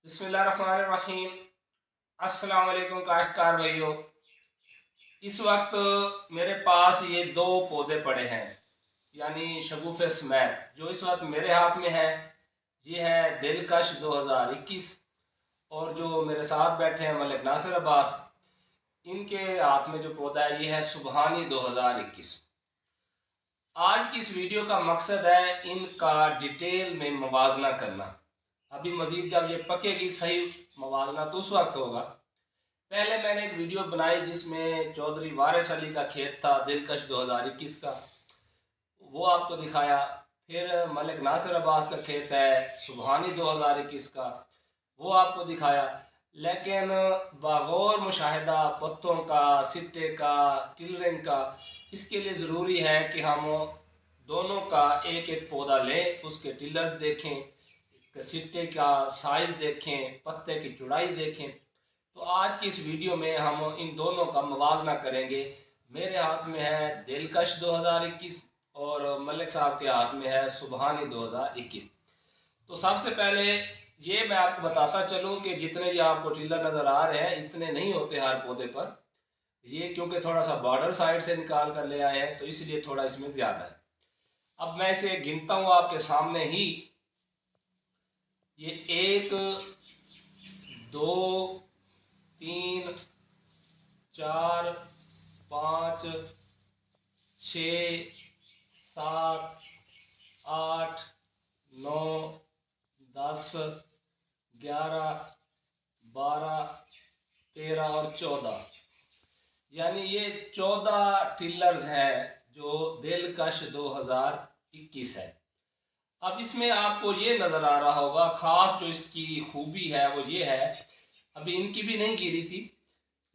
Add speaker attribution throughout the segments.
Speaker 1: बिस्मिल्लाहिर्रहमानिर्रहीम। अस्सलाम वालेकुम काश्तकार भाइयों। इस वक्त मेरे पास ये दो पौधे पड़े हैं, यानी शगुफ़े स्मैक जो इस वक्त मेरे हाथ में है। ये है दिलकश 2021 और जो मेरे साथ बैठे हैं मलिक नासिर अब्बास, इनके हाथ में जो पौधा है ये है सुबहानी 2021। आज की इस वीडियो का मकसद है इनका डिटेल में मवाजना करना। अभी मज़ीद जब ये पकेगी सही मवाजना तो उस वक्त होगा। पहले मैंने एक वीडियो बनाई जिसमें चौधरी वारिस अली का खेत था दिलकश 2021 का, वो आपको दिखाया। फिर मलिक नासिर अब्बास का खेत है सुबहानी 2021 का, वो आपको दिखाया। लेकिन बागौर मुशाहिदा पत्तों का, सिट्टे का, टिलरिंग का, इसके लिए ज़रूरी है कि हम दोनों का एक एक पौधा लें, उसके टिलर्स देखें, इसके सिट्टे का साइज़ देखें, पत्ते की चौड़ाई देखें। तो आज की इस वीडियो में हम इन दोनों का मवाजना करेंगे। मेरे हाथ में है दिलकश 2021 और मलिक साहब के हाथ में है सुबहानी 2021। तो सबसे पहले ये मैं आपको बताता चलूँ कि जितने ये आपको टिलर नज़र आ रहे हैं इतने नहीं होते हर पौधे पर। ये क्योंकि थोड़ा सा बॉर्डर साइड से निकाल कर ले आए हैं तो इसलिए थोड़ा इसमें ज़्यादा है। अब मैं इसे गिनता हूँ आपके सामने ही। ये 1 2 3 4 5 6 7 8 9 10 11 12 13 और 14, यानी ये 14 टिलर्स हैं जो दिलकश 2021 है। अब इसमें आपको ये नज़र आ रहा होगा, ख़ास जो इसकी खूबी है वो ये है, अभी इनकी भी नहीं गिरी थी।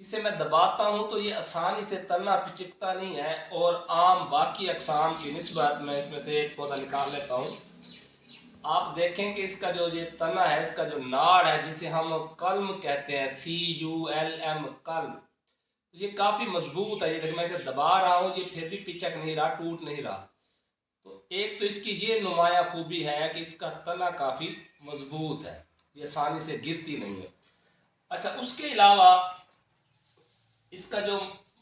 Speaker 1: इसे मैं दबाता हूँ तो ये आसानी से तना पिचकता नहीं है और आम बाकी अकसाम की निस्बत मैं इसमें से एक पौधा निकाल लेता हूँ। आप देखें कि इसका जो ये तना है, इसका जो नाड़ है जिसे हम कल्म कहते हैं, CULM कल्म, ये काफ़ी मजबूत है। ये देखिए मैं इसे दबा रहा हूँ, ये फिर भी पिचक नहीं रहा, टूट नहीं रहा। तो एक तो इसकी ये नुमाया खूबी है कि इसका तना काफ़ी मजबूत है, ये आसानी से गिरती नहीं है। अच्छा, उसके अलावा इसका जो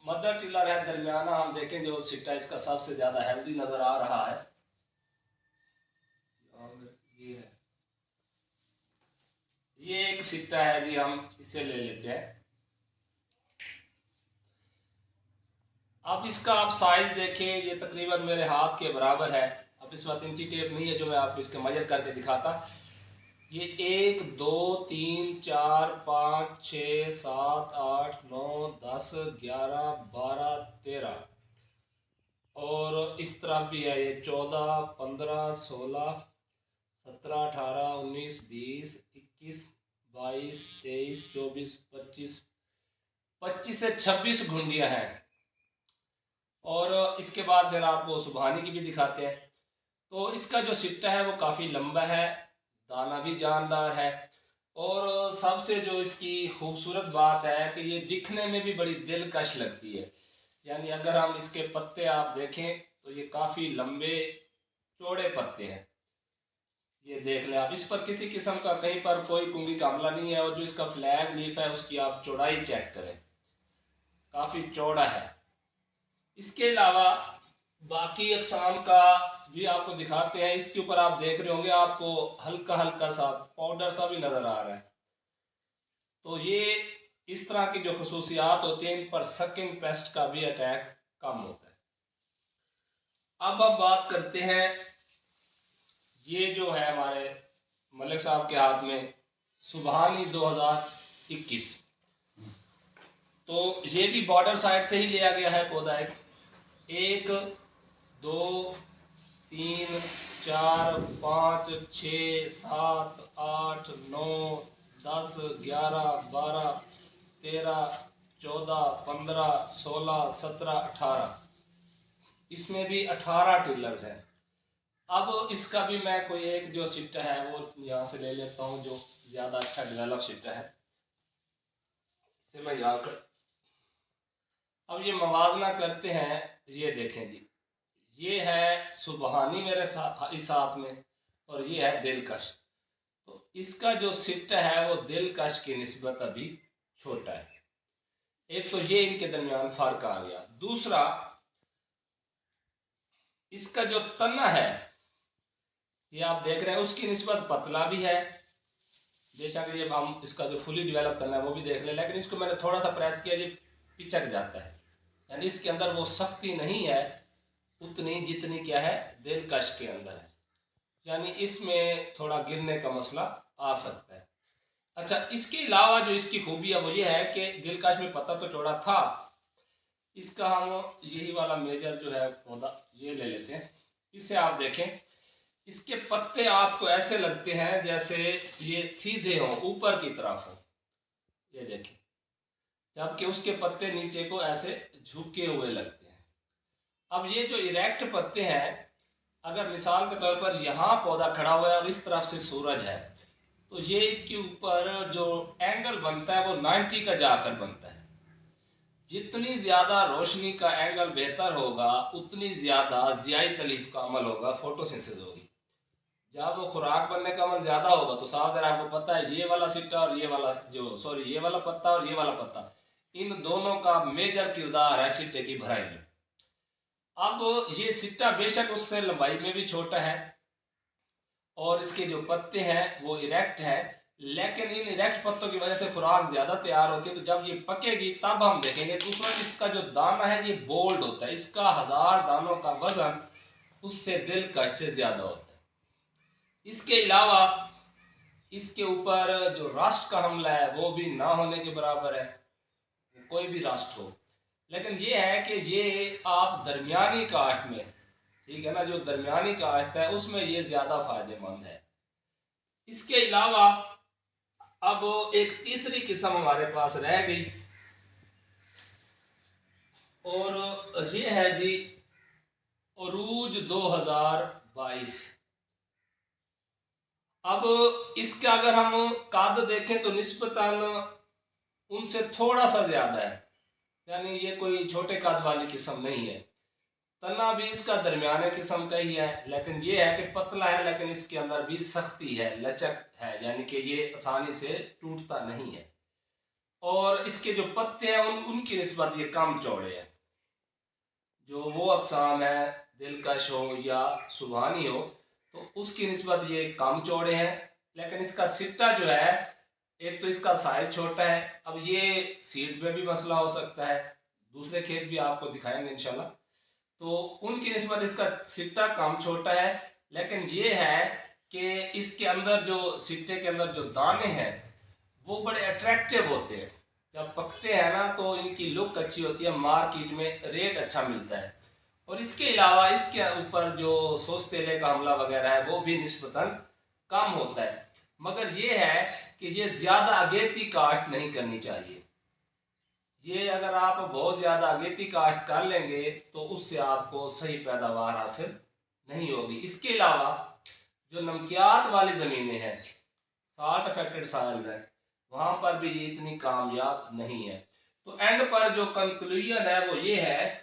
Speaker 1: मदर टिलर है दरमियाना, हम देखें जो सिट्टा इसका सबसे ज़्यादा हेल्दी नज़र आ रहा है, ये है। ये एक सिट्टा है जी, हम इसे ले लेते हैं। अब इसका आप साइज देखें, ये तकरीबन मेरे हाथ के बराबर है। अब इस वक्त इंची टेप नहीं है जो मैं आपको इसके मेजर करके दिखाता। ये 1 2 3 4 5 6 7 8 9 10 11 12 13 और इस तरफ भी है ये 14 15 16 17 18 19 20 21 22 23 24 25 से 26 घुंडियाँ हैं। और इसके बाद फिर आपको सुबहानी की भी दिखाते हैं। तो इसका जो सिट्टा है वो काफ़ी लंबा है, दाना भी जानदार है और सबसे जो इसकी खूबसूरत बात है कि ये दिखने में भी बड़ी दिलकश लगती है। यानी अगर हम इसके पत्ते आप देखें तो ये काफ़ी लंबे चौड़े पत्ते हैं। ये देख लें आप, इस पर किसी किस्म का कहीं पर कोई कुंगी का हमला नहीं है। और जो इसका फ्लैग लीफ है उसकी आप चौड़ाई चेक करें, काफ़ी चौड़ा है। इसके अलावा बाकी अकसाम का भी आपको दिखाते हैं। इसके ऊपर आप देख रहे होंगे, आपको हल्का हल्का सा पाउडर सा भी नज़र आ रहा है। तो ये इस तरह की जो खसूसियात होती हैं, इन पर सकिंग पेस्ट का भी अटैक कम होता है। अब हम बात करते हैं, ये जो है हमारे मलिक साहब के हाथ में सुबहानी 2021। तो ये भी बॉर्डर साइड से ही लिया गया है पौधा। 1 2 3 4 5 6 7 8 9 10 11 12 13 14 15 16 17 18, इसमें भी 18 टिलर्स हैं। अब इसका भी मैं कोई एक जो सिट्टा है वो यहाँ से ले लेता हूँ, जो ज़्यादा अच्छा डेवलप सिट्टा है, इसे मैं यहाँ कर। अब ये मवाजना करते हैं। ये देखें जी, ये है सुबहानी मेरे साथ इस हाथ में और ये है दिलकश। तो तो इसका जो सिट्टा है वो दिलकश की निस्बत अभी छोटा है। एक तो ये इनके दरमियान फर्क आ गया। दूसरा, इसका जो तना है ये आप देख रहे हैं उसकी निस्बत पतला भी है। बेशक ये हम इसका जो फुली डेवलप करना है वो भी देख लें, लेकिन इसको मैंने थोड़ा सा प्रेस किया, ये पिचक जाता है। यानी इसके अंदर वो सख्ती नहीं है उतनी जितनी क्या है दिलकश के अंदर है। यानी इसमें थोड़ा गिरने का मसला आ सकता है। अच्छा, इसके अलावा जो इसकी खूबी है वो ये है कि दिलकश में पत्ता तो चौड़ा था, इसका हम यही वाला मेजर जो है पौधा ये ले लेते हैं। इसे आप देखें, इसके पत्ते आपको ऐसे लगते हैं जैसे ये सीधे हों, ऊपर की तरफ हो, ये देखें, जबकि उसके पत्ते नीचे को ऐसे झुके हुए लगते हैं। अब ये जो इरेक्ट पत्ते हैं, अगर मिसाल के तौर पर यहाँ पौधा खड़ा हुआ है और इस तरफ से सूरज है, तो ये इसके ऊपर जो एंगल बनता है वो 90 का जाकर बनता है। जितनी ज़्यादा रोशनी का एंगल बेहतर होगा उतनी ज़्यादा ज़ियाई तलीफ का अमल होगा, फोटोसिंथेसिस होगी। जब वो खुराक बनने का अमल ज़्यादा होगा तो साफ ज़रा आपको पता है ये वाला सिट्टा और ये वाला ये वाला पत्ता और ये वाला पत्ता, इन दोनों का मेजर किरदार है सिट्टे की भराई में। अब ये सिट्टा बेशक उससे लंबाई में भी छोटा है और इसके जो पत्ते हैं वो इरेक्ट है, लेकिन इन इरेक्ट पत्तों की वजह से खुराक ज़्यादा तैयार होती है। तो जब ये पकेगी तब हम देखेंगे। दूसरा, इसका जो दाना है ये बोल्ड होता है, इसका 1000 दानों का वजन उससे दिलकश से ज़्यादा होता है। इसके अलावा इसके ऊपर जो रस्ट का हमला है वो भी ना होने के बराबर है, कोई भी रस्ट हो। लेकिन ये है कि ये आप दरमियानी काश्त में, ठीक है ना, जो दरमियानी काश्त है उसमें ये ज़्यादा फ़ायदेमंद है। इसके अलावा अब एक तीसरी किस्म हमारे पास रह गई और ये है जी उरूज 2022। अब इसका अगर हम कद देखें तो निस्बतन उनसे थोड़ा सा ज़्यादा है, यानी ये कोई छोटे कद वाली किस्म नहीं है। तना भी इसका दरमियाने किस्म का ही है, लेकिन ये है कि पतला है, लेकिन इसके अंदर भी सख्ती है, लचक है, यानी कि ये आसानी से टूटता नहीं है। और इसके जो पत्ते हैं उनकी निस्बत ये कम चौड़े हैं। जो वो अक़साम है दिलकश हो या सुबहानी हो तो उसकी निस्बत ये कम चौड़े हैं। लेकिन इसका सिट्टा जो है, एक तो इसका साइज छोटा है। अब ये सीड में भी मसला हो सकता है, दूसरे खेत भी आपको दिखाएंगे इंशाल्लाह। तो उनकी निस्बत इसका सिट्टा कम छोटा है, लेकिन ये है कि इसके अंदर जो सिट्टे के अंदर जो दाने हैं वो बड़े अट्रैक्टिव होते हैं। जब पकते हैं ना तो इनकी लुक अच्छी होती है, मार्केट में रेट अच्छा मिलता है। और इसके अलावा इसके ऊपर जो सोस तेले का हमला वगैरह है वो भी निस्बतन कम होता है। मगर ये है कि ये ज़्यादा अगेती काश्त नहीं करनी चाहिए। ये अगर आप बहुत ज़्यादा अगेती काश्त कर लेंगे तो उससे आपको सही पैदावार हासिल नहीं होगी। इसके अलावा जो नमकियात वाली ज़मीनें हैं, साल्ट अफेक्टेड सॉइल्स हैं, वहाँ पर भी ये इतनी कामयाब नहीं है। तो एंड पर जो कंक्लूजन है वो ये है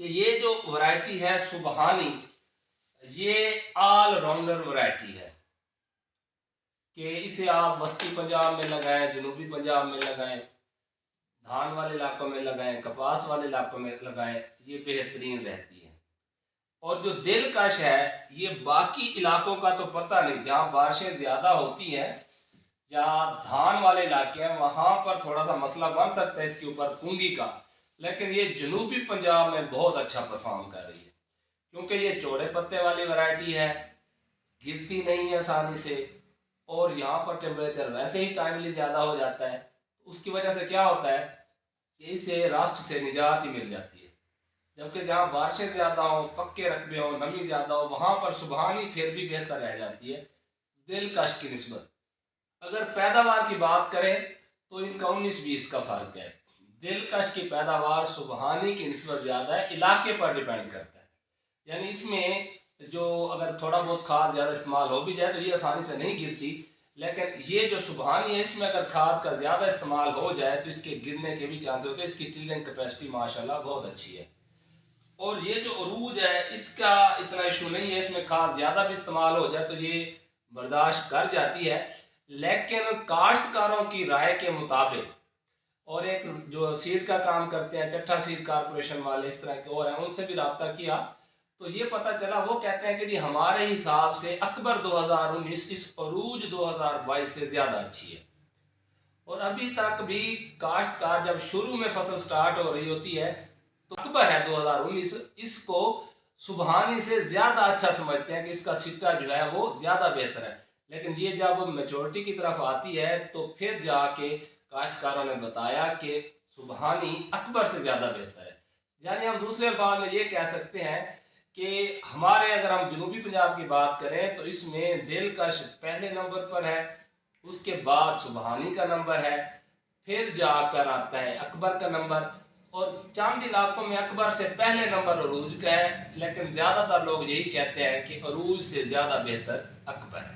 Speaker 1: कि ये जो वैरायटी है सुबहानी, ये ऑल राउंडर वैरायटी है कि इसे आप वस्ती पंजाब में लगाएं, जनूबी पंजाब में लगाएं, धान वाले इलाकों में लगाएं, कपास वाले इलाकों में लगाएं, ये बेहतरीन रहती है। और जो दिलकश है ये बाकी इलाकों का तो पता नहीं, जहाँ बारिशें ज़्यादा होती हैं या धान वाले इलाके हैं वहाँ पर थोड़ा सा मसला बन सकता है इसके ऊपर पूंगी का, लेकिन ये जनूबी पंजाब में बहुत अच्छा परफॉर्म कर रही है क्योंकि ये चौड़े पत्ते वाली वैरायटी है, गिरती नहीं है आसानी से, और यहाँ पर टेम्परेचर वैसे ही टाइमली ज़्यादा हो जाता है। उसकी वजह से क्या होता है कि इसे रास्ट से निजात ही मिल जाती है। जबकि जहाँ बारिशें ज़्यादा हो, पक्के रकबे हो, नमी ज़्यादा हो, वहाँ पर सुबहानी फिर भी बेहतर रह जाती है दिलकश की निस्बत। अगर पैदावार की बात करें तो इनका 19-20 का फ़र्क है। दिलकश की पैदावार सुबहानी की निस्बत ज़्यादा है, इलाके पर डिपेंड करता है। यानी इसमें जो अगर थोड़ा बहुत खाद ज़्यादा इस्तेमाल हो भी जाए तो ये आसानी से नहीं गिरती, लेकिन ये जो सुबहानी है इसमें अगर खाद का ज़्यादा इस्तेमाल हो जाए तो इसके गिरने के भी चांसेस होते हैं। इसकी टिल्डिंग कैपेसिटी माशाल्लाह बहुत अच्छी है। और ये जो अरूज है इसका इतना इशू नहीं है, इसमें खाद ज़्यादा भी इस्तेमाल हो जाए तो ये बर्दाश्त कर जाती है, लेकिन काश्तकारों की राय के मुताबिक और एक जो सीड का काम करते हैं चट्टा सीड कारपोरेशन वाले इस तरह के और हैं, उनसे भी रब्ता किया तो ये पता चला, वो कहते हैं कि जी हमारे हिसाब से अक्बर 2019 इस अरूज 2022 से ज़्यादा अच्छी है। और अभी तक भी काश्तकार जब शुरू में फसल स्टार्ट हो रही होती है तो अक्बर है 2019 इसको सुबहानी से ज़्यादा अच्छा समझते हैं कि इसका सिट्टा जो है वो ज़्यादा बेहतर है। लेकिन ये जब मेचोरिटी की तरफ आती है तो फिर जाके काश्तकारों ने बताया कि सुबहानी अकबर से ज़्यादा बेहतर है। यानी हम दूसरे अल्फाज में ये कह सकते हैं कि हमारे अगर हम जनूबी पंजाब की बात करें तो इसमें दिलकश पहले नंबर पर है, उसके बाद सुबहानी का नंबर है, फिर जाकर आता है अकबर का नंबर, और चंद इलाकों में अकबर से पहले नंबर अरूज का है, लेकिन ज़्यादातर लोग यही कहते हैं कि अरूज से ज़्यादा बेहतर अकबर है।